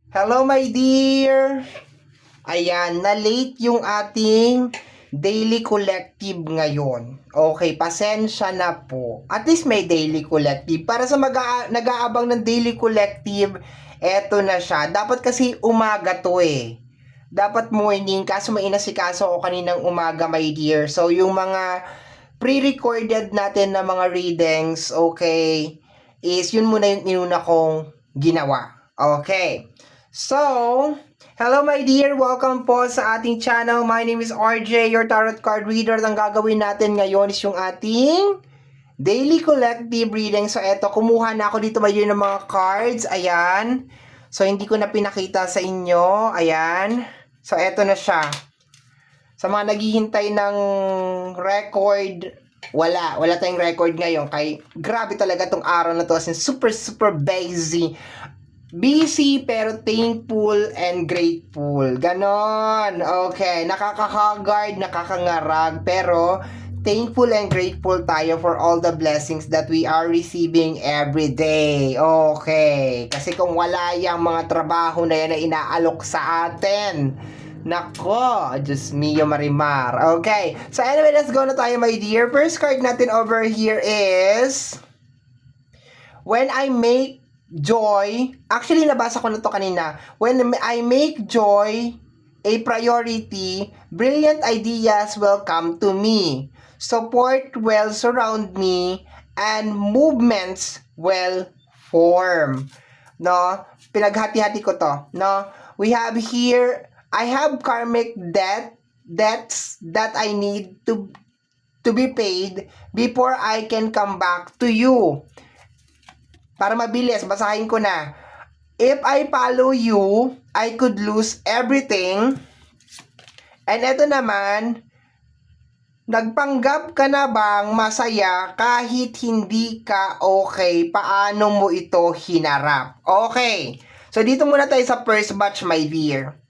Hello, my dear! Ayan, na-late yung ating daily collective ngayon. Okay, pasensya na po. At least may daily collective. Para sa nag-aabang ng daily collective, eto na siya. Dapat kasi umaga to eh. Dapat morning, kaso may inasikaso ako kaninang umaga, my dear. So, yung mga pre-recorded natin na mga readings, okay, is yun muna yung inuna kong ginawa. Okay. So, hello my dear, welcome po sa ating channel. My name is RJ, your tarot card reader. Ang gagawin natin ngayon is yung ating daily collective reading. So, eto, kumuha na ako dito my dear ng mga cards. Ayan. So, hindi ko na pinakita sa inyo. Ayan. So, eto na siya. Sa mga naghihintay ng record, wala tayong record ngayon. Kay grabe talaga tong araw na to, as in super busy. Busy pero thankful and grateful. Ganon. Okay, nakaka-haggard, nakakangarag, pero thankful and grateful tayo for all the blessings that we are receiving every day. Okay, kasi kung wala yung mga trabaho na yan na inaalok sa atin, nako, Diyos mio marimar. Okay, so anyway, let's go na tayo my dear. First card natin over here is when I make joy, actually nabasa ko na to kanina, when I make joy a priority, brilliant ideas will come to me. Support will surround me and movements will form. No? Pinaghati-hati ko to. No? We have here, I have karmic debts that I need to be paid before I can come back to you. Para mabilis, basahin ko na. If I follow you, I could lose everything. And eto naman, nagpanggap ka na bang masaya kahit hindi ka okay? Paano mo ito hinarap? Okay. So dito muna tayo sa first batch, my dear.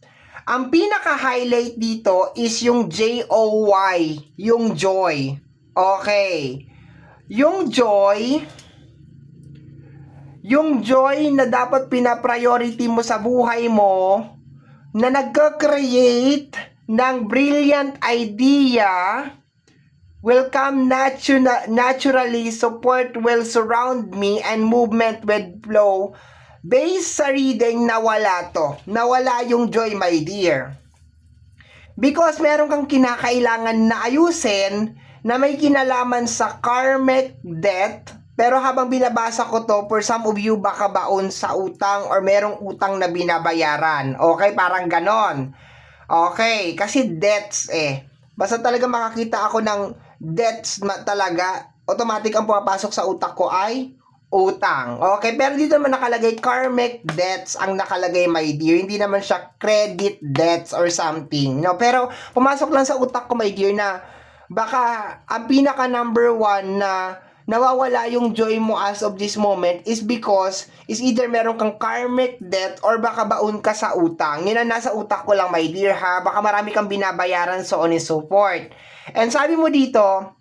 Ang pinaka-highlight dito is yung J-O-Y, yung joy. Okay. Yung joy na dapat pina-priority mo sa buhay mo, na nagka-create ng brilliant idea, will come naturally, support will surround me, and movement will flow. Based sa reading, nawala to. Nawala yung joy, my dear. Because meron kang kinakailangan na ayusin na may kinalaman sa karmic debt. Pero habang binabasa ko to, for some of you, baka baon sa utang or merong utang na binabayaran. Okay, parang ganon. Okay, kasi debts eh. Basta talaga makakita ako ng debts talaga, automatic ang pumapasok sa utak ko ay utang. Okay, pero dito naman nakalagay karmic debts ang nakalagay, my dear. Hindi naman siya credit debts or something. No, pero pumasok lang sa utak ko, my dear, na baka ang pinaka number one na nawawala yung joy mo as of this moment is because is either meron kang karmic debt or baka baon ka sa utang. Yun ang nasa utak ko lang, my dear, ha. Baka marami kang binabayaran, so on and so forth. And sabi mo dito,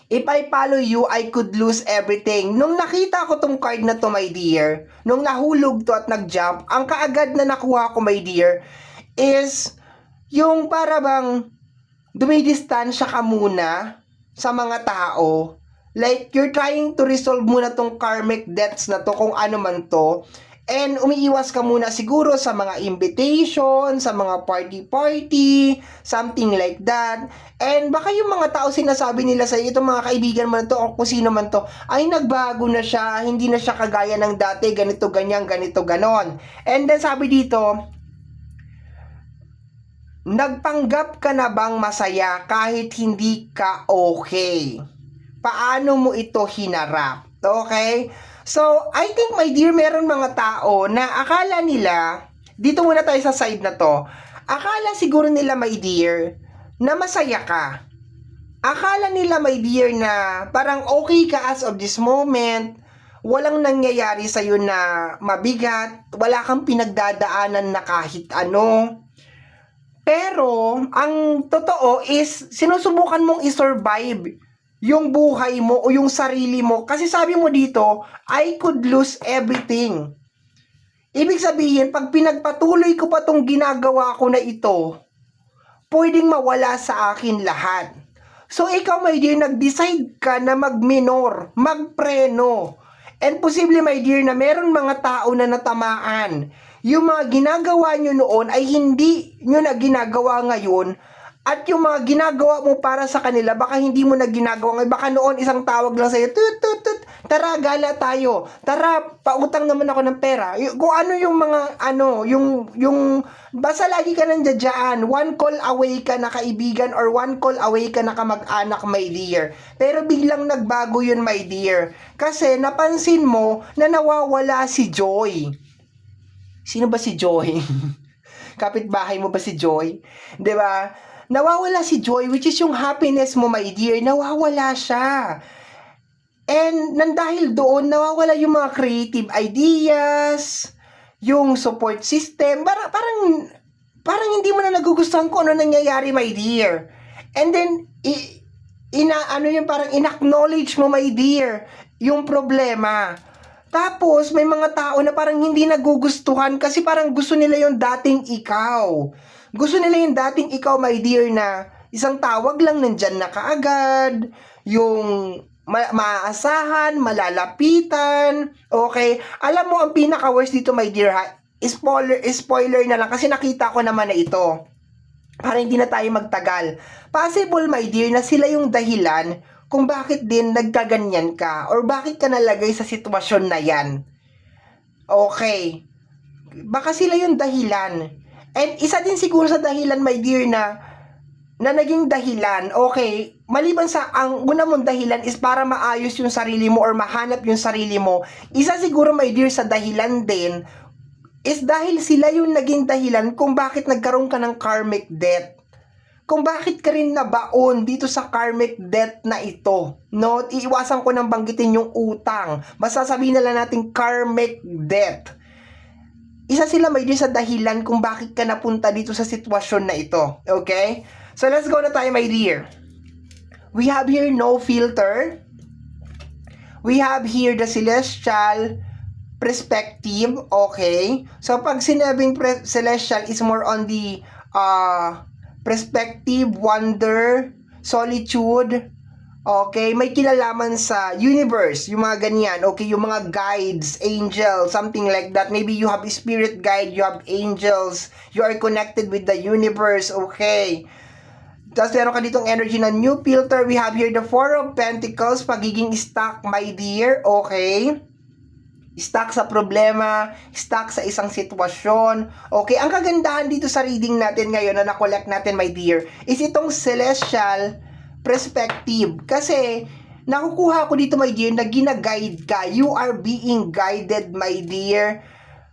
if I follow you, I could lose everything. Nung nakita ko tong card na to, my dear, nung nahulog to at nag-jump, ang kaagad na nakuha ko, my dear, is yung para bang dumidistansya ka muna sa mga tao. Like, you're trying to resolve muna tong karmic debts na to, kung ano man to. And umiiwas ka muna siguro sa mga invitation, sa mga party, something like that. And baka yung mga tao sinasabi nila sa itong mga kaibigan mo na to, o kung sino man to, ay nagbago na siya, hindi na siya kagaya ng dati, ganito, ganyan, ganito, ganon. And then sabi dito, nagpanggap ka na bang masaya kahit hindi ka okay? Paano mo ito hinarap? Okay? So, I think, my dear, meron mga tao na akala nila, dito muna tayo sa side na to, akala siguro nila, my dear, na masaya ka. Akala nila, my dear, na parang okay ka as of this moment, walang nangyayari sa'yo na mabigat, wala kang pinagdadaanan na kahit ano. Pero, ang totoo is, sinusubukan mong i-survive yung buhay mo o yung sarili mo. Kasi sabi mo dito, I could lose everything. Ibig sabihin, pag pinagpatuloy ko pa tong ginagawa ko na ito, pwedeng mawala sa akin lahat. So, ikaw, my dear, nag-decide ka na mag-minor, magpreno. And posible, my dear, na meron mga tao na natamaan. Yung mga ginagawa nyo noon ay hindi nyo na ginagawa ngayon. At yung mga ginagawa mo para sa kanila, baka hindi mo na ginagawa ngayon. Baka noon isang tawag lang sa'yo, tut, tut, tut, tara, gala tayo. Tara, pautang naman ako ng pera. Kung ano yung mga, basta lagi ka nandiyan. One call away ka na kaibigan or one call away ka na kamag-anak, my dear. Pero biglang nagbago yun, my dear. Kasi napansin mo na nawawala si Joy. Sino ba si Joy? Kapitbahay mo ba si Joy? 'Di ba? Nawawala si Joy, which is yung happiness mo, my dear. Nawawala siya. And dahil doon, nawawala yung mga creative ideas, yung support system. Parang hindi mo na nagugustuhan kung ano nangyayari, my dear. And then, parang in-acknowledge mo, my dear, yung problema. Tapos, may mga tao na parang hindi nagugustuhan kasi parang gusto nila yung dating ikaw. Gusto nila yung dating ikaw, my dear, na isang tawag lang nandyan na kaagad, yung maaasahan, malalapitan, okay? Alam mo, ang pinaka-worst dito, my dear, ha? Spoiler na lang kasi nakita ko naman na ito. Para hindi na tayo magtagal. Possible, my dear, na sila yung dahilan kung bakit din nagkaganyan ka or bakit ka nalagay sa sitwasyon na yan. Okay. Baka sila yung dahilan. And isa din siguro sa dahilan, my dear, na naging dahilan, okay, maliban sa ang una mong dahilan is para maayos yung sarili mo or mahanap yung sarili mo, isa siguro, my dear, sa dahilan din is dahil sila yung naging dahilan kung bakit nagkaroon ka ng karmic debt. Kung bakit ka rin nabaon dito sa karmic debt na ito. No? Iiwasan ko nang banggitin yung utang. Basta sabihin na lang natin karmic debt. Isa sila, may dear, sa dahilan kung bakit ka napunta dito sa sitwasyon na ito. Okay? So, let's go na tayo, my dear. We have here no filter. We have here the celestial perspective. Okay? So, pag sinabing celestial is more on the perspective, wonder, solitude. Okay, may kinalaman sa universe, yung mga ganyan, okay, yung mga guides, angels, something like that. Maybe you have spirit guide, you have angels, you are connected with the universe, okay. Tapos meron ka ditong energy na new filter. We have here the Four of Pentacles, pagiging stuck, my dear, okay. Stuck sa problema, stuck sa isang sitwasyon. Okay, ang kagandahan dito sa reading natin ngayon na na-collect natin, my dear, is itong celestial perspective. Kasi, nakukuha ko dito, my dear, na gina-guide ka. You are being guided, my dear,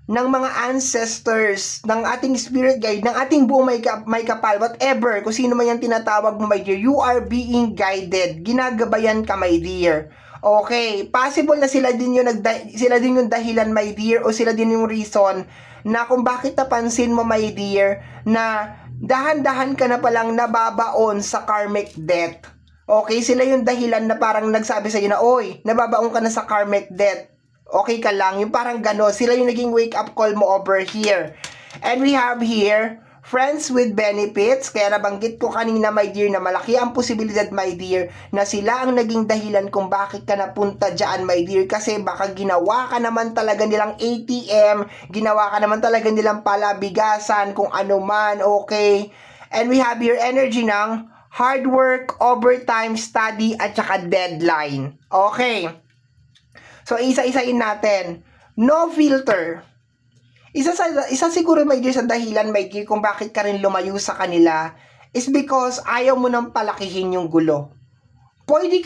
ng mga ancestors, ng ating spirit guide, ng ating buong may kapal, whatever, kung sino man yung tinatawag mo, my dear, you are being guided. Ginagabayan ka, my dear. Okay, possible na sila din yung dahilan, my dear, o sila din yung reason na kung bakit napansin mo, my dear, na dahan-dahan ka na palang nababaon sa karmic debt. Okay, sila yung dahilan na parang nagsabi sa'yo na, oy, nababaon ka na sa karmic debt. Okay ka lang, yung parang gano'n. Sila yung naging wake-up call mo over here. And we have here, friends with benefits. Kaya nabanggit ko kanina, my dear, na malaki ang posibilidad, my dear, na sila ang naging dahilan kung bakit ka napunta dyan, my dear. Kasi baka ginawa ka naman talaga nilang ATM, ginawa ka naman talaga nilang palabigasan, kung ano man, okay. And we have here energy ng hard work, overtime, study, at saka deadline. Okay. So, isa-isain natin. No filter. Isa siguro, my dear, sa dahilan, my dear, kung bakit ka rin lumayo sa kanila is because ayaw mo nang palakihin yung gulo. Pwede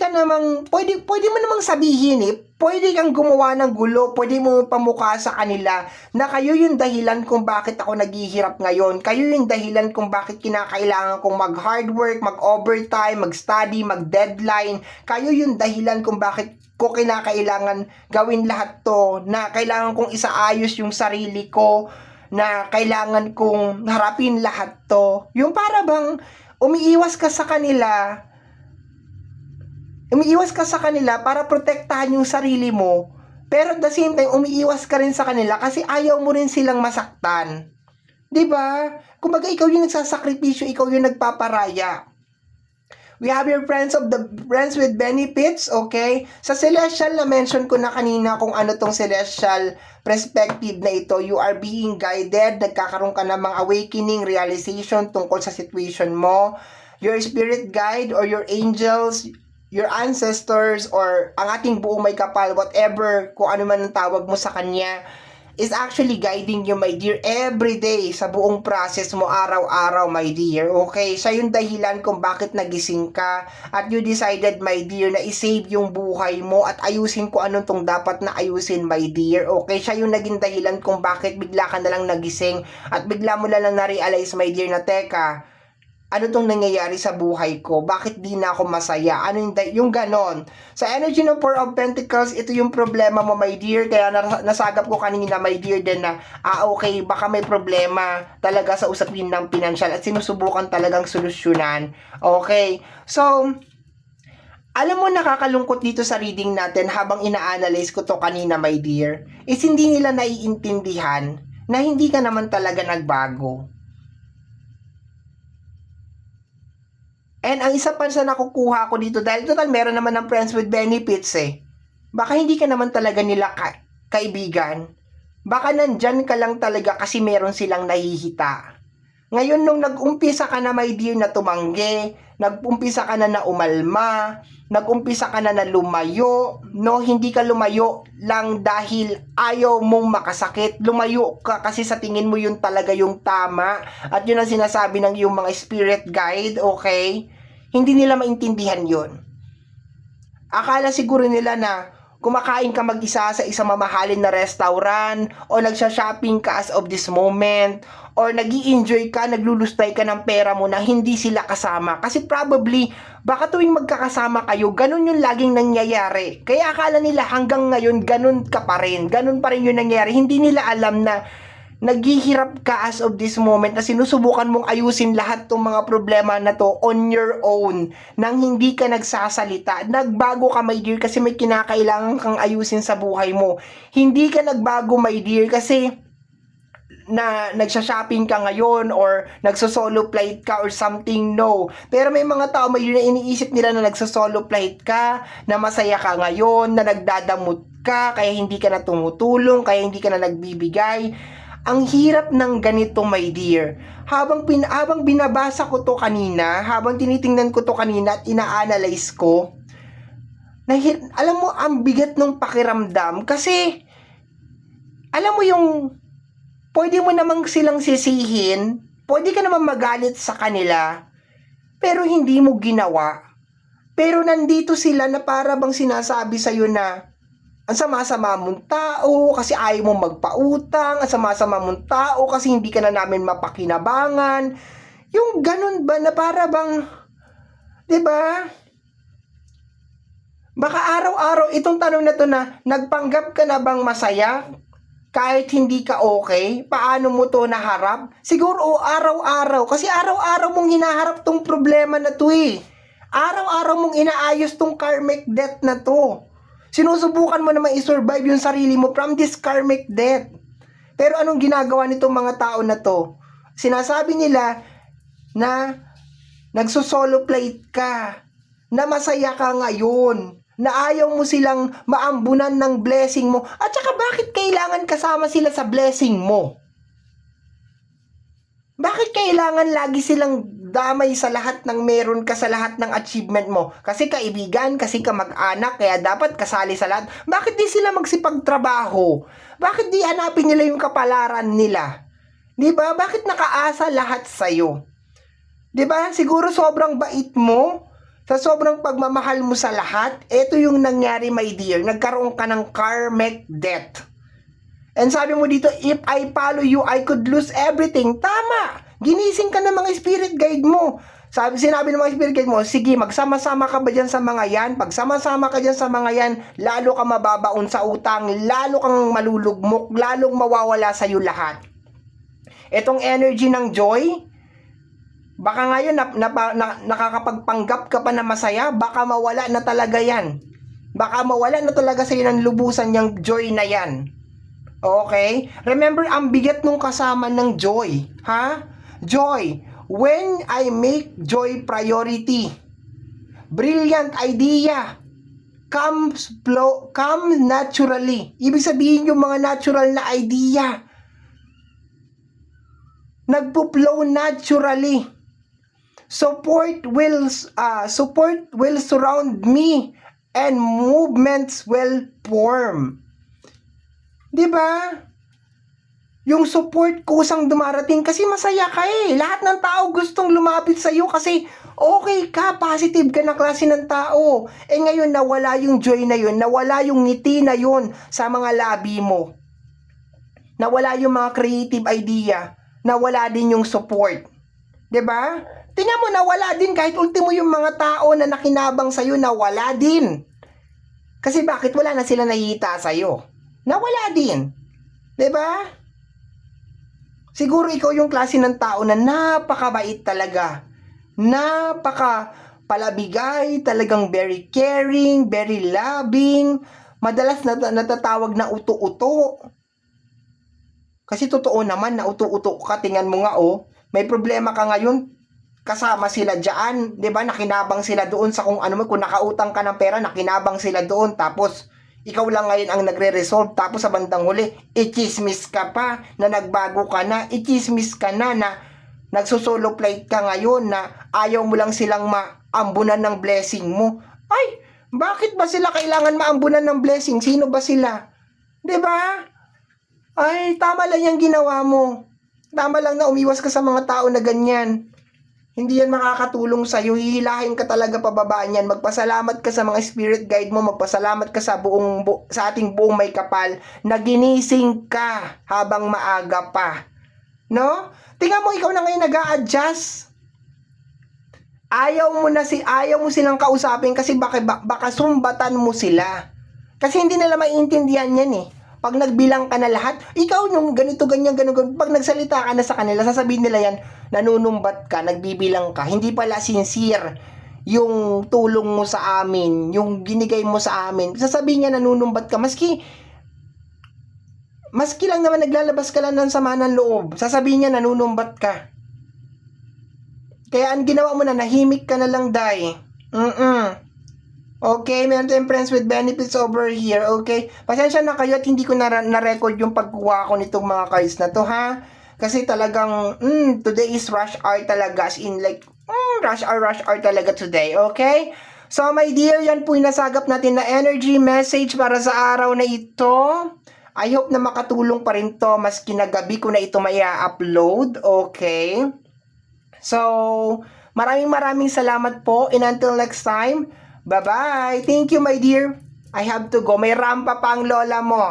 mo namang sabihin pwede kang gumawa ng gulo, pwede mo pamukha sa kanila na kayo yung dahilan kung bakit ako naghihirap ngayon, kayo yung dahilan kung bakit kinakailangan kong mag-hard work, mag-overtime, mag-study, mag-deadline, kayo yung dahilan kung bakit ko kinakailangan gawin lahat to, na kailangan kong isaayos yung sarili ko, na kailangan kong harapin lahat to. Yung para bang umiiwas ka sa kanila para protektahan yung sarili mo Pero at the same time, umiiwas ka rin sa kanila kasi ayaw mo rin silang masaktan. 'Di ba? Kumbaga ikaw yung nagsasakripisyo, ikaw yung nagpaparaya. We have your friends with benefits, okay? Sa celestial na mention ko na kanina kung ano tong celestial perspective na ito, you are being guided, nagkakaroon ka ng mga awakening, realization tungkol sa situation mo. Your spirit guide or your angels, your ancestors, or ang ating buong may kapal, whatever, kung ano man ang tawag mo sa kanya, is actually guiding you, my dear, every day sa buong process mo, araw-araw, my dear. Okay? Siya yung dahilan kung bakit nagising ka at you decided, my dear, na isave yung buhay mo at ayusin kung anong tong dapat na ayusin, my dear. Okay? Siya yung naging dahilan kung bakit bigla ka na lang nagising at bigla mo na lang na-realize, my dear, na teka, ano tong nangyayari sa buhay ko? Bakit di na ako masaya? Ano yung ganon? Sa energy ng Four of Pentacles, ito yung problema mo, my dear. Kaya nasagap ko kanina, my dear, din na, okay, baka may problema talaga sa usapin ng financial at sinusubukan talagang solusyonan. Okay? So, alam mo, nakakalungkot dito sa reading natin habang ina-analyze ko to kanina, my dear, is hindi nila naiintindihan na hindi ka naman talaga nagbago. And ang isa pa sa nakukuha ko dito, dahil total meron naman ng friends with benefits baka hindi ka naman talaga nila kaibigan. Baka nandyan ka lang talaga kasi meron silang nahihita. Ngayon nung nag-umpisa ka na, my dear, na tumanggi, nag-umpisa ka na umalma, nag-umpisa ka na lumayo, no, hindi ka lumayo lang dahil ayaw mong makasakit. Lumayo ka kasi sa tingin mo yun talaga yung tama. At yun ang sinasabi ng yung mga spirit guide, okay? Hindi nila maintindihan yun. Akala siguro nila na kumakain ka mag-isa sa isang mamahalin na restaurant o nagsha-shopping ka as of this moment or nag-i-enjoy ka, naglulustay ka ng pera mo na hindi sila kasama. Kasi probably, baka tuwing magkakasama kayo, ganun yung laging nangyayari. Kaya akala nila hanggang ngayon, ganun ka pa rin. Ganun pa rin yung nangyayari. Hindi nila alam na naghihirap ka as of this moment na sinusubukan mong ayusin lahat ng mga problema na to on your own nang hindi ka nagsasalita. Nagbago ka, my dear, kasi may kinakailangan kang ayusin sa buhay mo. Hindi ka nagbago, my dear, kasi na nagsha-shopping ka ngayon or nagso-solo flight ka or something, no. Pero may mga tao, may na iniisip nila na nagso-solo flight ka, na masaya ka ngayon, na nagdadamot ka, kaya hindi ka na tumutulong, kaya hindi ka na nagbibigay. Ang hirap ng ganito, my dear. Habang binabasa ko to kanina, habang tinitingnan ko to kanina at ina-analyze ko, alam mo, ang bigat ng pakiramdam kasi, alam mo yung, pwede mo namang silang sisihin, pwede ka naman magalit sa kanila, pero hindi mo ginawa. Pero nandito sila na para bang sinasabi sa'yo na, ang sama-sama mong tao kasi ayaw mong magpautang, ang sama-sama mong tao kasi hindi ka na namin mapakinabangan. Yung ganun ba na para bang, 'di ba? Baka araw-araw itong tanong na to na, nagpanggap ka na bang masaya kahit hindi ka okay? Paano mo to naharap? Siguro araw-araw kasi araw-araw mong hinaharap tong problema na to Araw-araw mong inaayos tong karmic debt na to. Sinusubukan mo naman i-survive yung sarili mo from this karmic debt. Pero anong ginagawa nitong mga tao na to? Sinasabi nila na nagsusolo flight ka, na masaya ka ngayon, na ayaw mo silang maambunan ng blessing mo, at saka bakit kailangan kasama sila sa blessing mo? Bakit kailangan lagi silang damay sa lahat ng meron ka, sa lahat ng achievement mo? Kasi kaibigan, kasi kamag-anak, kaya dapat kasali sa lahat. Bakit di sila magsipagtrabaho? Bakit di hanapin nila yung kapalaran nila? Di ba? Bakit nakaasa lahat sa'yo? Di ba? Siguro sobrang bait mo, sa sobrang pagmamahal mo sa lahat, ito yung nangyari, my dear. Nagkaroon ka ng karmic debt. And sabi mo dito, if I follow you, I could lose everything. Tama! Ginising ka ng mga spirit guide mo. Sinabi ng mga spirit guide mo, sige, magsama-sama ka ba dyan sa mga yan? Pag sama-sama ka dyan sa mga yan, lalo ka mababaon sa utang, lalo kang malulugmok, lalong mawawala sa'yo lahat. Itong energy ng joy, baka ngayon nakakapagpanggap ka pa na masaya, baka mawala na talaga yan. Baka mawala na talaga sa'yo ng lubusan yung joy na yan. Okay? Remember, ang bigat nung kasama ng joy. Ha? Joy. When I make joy priority, brilliant idea comes naturally. Ibig sabihin yung mga natural na idea nagpo-flow naturally. Support will surround me and movements will form. 'Di ba? Yung support kusang dumarating kasi masaya ka eh. Lahat ng tao gustong lumapit sa iyo kasi okay ka, positive ka na klase ng tao. Eh ngayon nawala yung joy na yun, nawala yung ngiti na yun sa mga labi mo. Nawala yung mga creative idea, nawala din yung support. 'Di ba? Tingnan mo, nawala din kahit ultimo yung mga tao na nakinabang sa'yo, nawala din. Kasi bakit wala na sila nakita sa'yo? Nawala din. 'Di ba? Siguro ikaw yung klase ng tao na napakabait talaga. Napaka palabigay, talagang very caring, very loving. Madalas natatawag na uto-uto. Kasi totoo naman na uto-uto ka, tingnan mo nga oh. May problema ka ngayon, kasama sila diyan, 'di ba? Nakinabang sila doon sa kung ano mo, kung nakautang ka ng pera, nakinabang sila doon, tapos ikaw lang ngayon ang nagre-resolve, tapos sa bandang huli, i-chismis ka pa na nagbago ka na, i-chismis ka na nagsusolo plate ka ngayon na ayaw mo lang silang maambunan ng blessing mo. Ay, bakit ba sila kailangan maambunan ng blessing? Sino ba sila? 'Di ba? Ay, tama lang yung ginawa mo. Tama lang na umiwas ka sa mga tao na ganyan. Hindi yan makakatulong sa'yo. Hihilahin ka talaga pababaan yan. Magpasalamat ka sa mga spirit guide mo. Magpasalamat ka sa ating buong may kapal na ginising ka habang maaga pa. No? Tingnan mo, ikaw na ngayon nag-a-adjust. Ayaw mo silang kausapin kasi baka sumbatan mo sila. Kasi hindi nila maiintindihan yan eh. Pag nagbilang ka na lahat, ikaw yung ganito, ganyan. Pag nagsalita ka na sa kanila, sasabihin nila yan, nanunumbat ka, nagbibilang ka. Hindi pala sincere yung tulong mo sa amin, yung binigay mo sa amin. Sasabihin niya nanunumbat ka, maski lang naman naglalabas ka lang ng sama ng loob. Sasabihin niya nanunumbat ka. Kaya ang ginawa mo na, nahimik ka na lang, Day. Okay, meron tayong friends with benefits over here, okay? Pasensya na kayo at hindi ko na-record yung pagkuha ko nitong mga cards na to, ha? Kasi talagang, today is rush hour talaga, as in like, rush hour talaga today, okay? So, my dear, yan po yung nasagap natin na energy message para sa araw na ito. I hope na makatulong pa rin to, maski na gabi ko na ito maya-upload, okay? So, maraming salamat po, and until next time, bye-bye. Thank you, my dear. I have to go. May rampa pa ang lola mo.